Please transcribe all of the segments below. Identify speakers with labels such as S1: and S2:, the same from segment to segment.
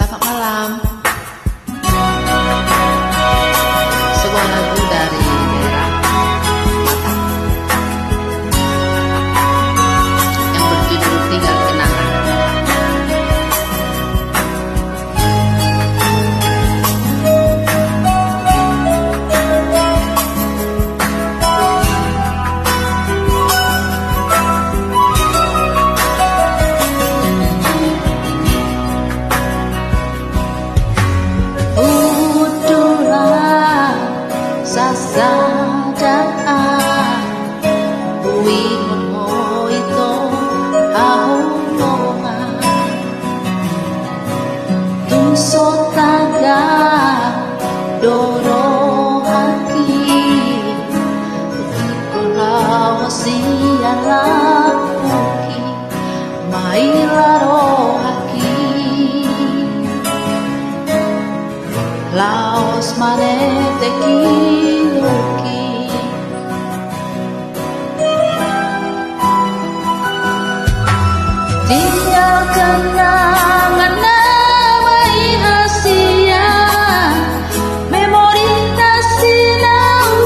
S1: Selamat malam. Sebuah lagu dari daerah Batak yang berjudul Tinggal Kenangan. Sasadaan buingon mo ito ahulongan tungsod taga dorohaki ikulaw siya lakuki mailaro haki laos manete kiluki tinggal kenangan na may hasia memori tak sinaujui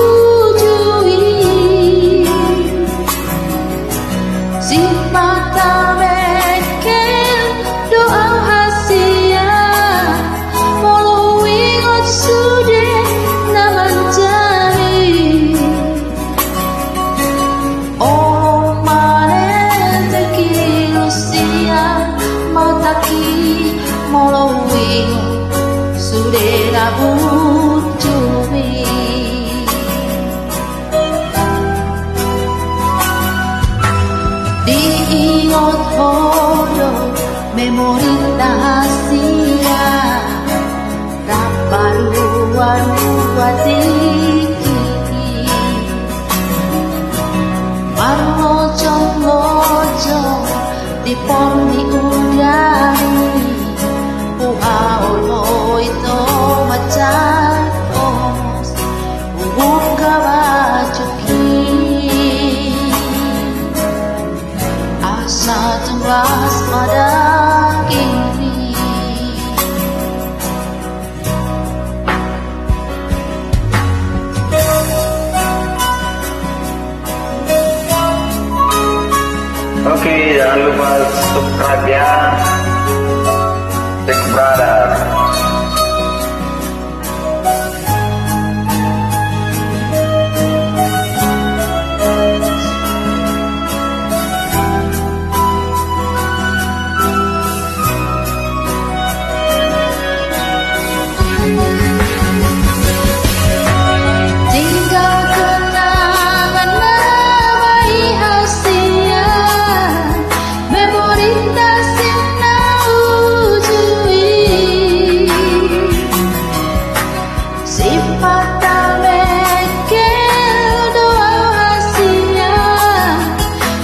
S1: si mata mekel doa hasia following on sude naman jari oh manete kilusia mataki following sude namun cumi diingot hodo memori rahasia rapalu-waru diki marlojong-lojong di poni udari puhaolo ito macakos buka bajuki asa tembas pada kini
S2: Oke, jangan lupa subscribe ya, Big Brother.
S1: tinggal kenangan na may hasia memori tak sinaujui sifat tak mekel doa hasia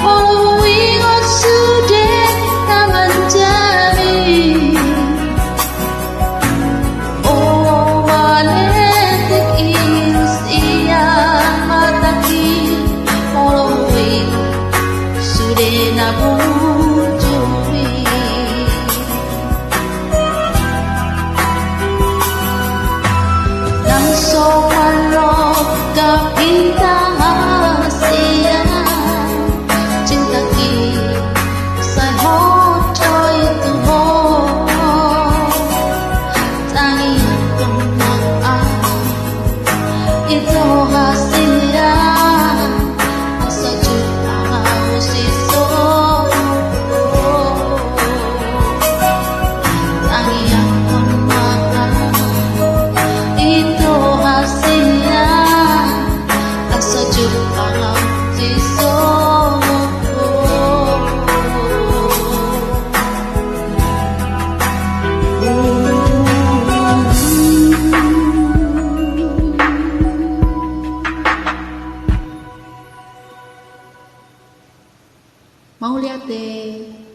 S1: following on sude naman jari oh maletik ilsia mataki following sude nabung curi nang sopan lo kapintang hasia cinta ki sai ho choi tu ho tangi kemenangan itu hasilnya asa juta siso tangi kemenangan itu hasilnya asa juta siso mau lihat deh.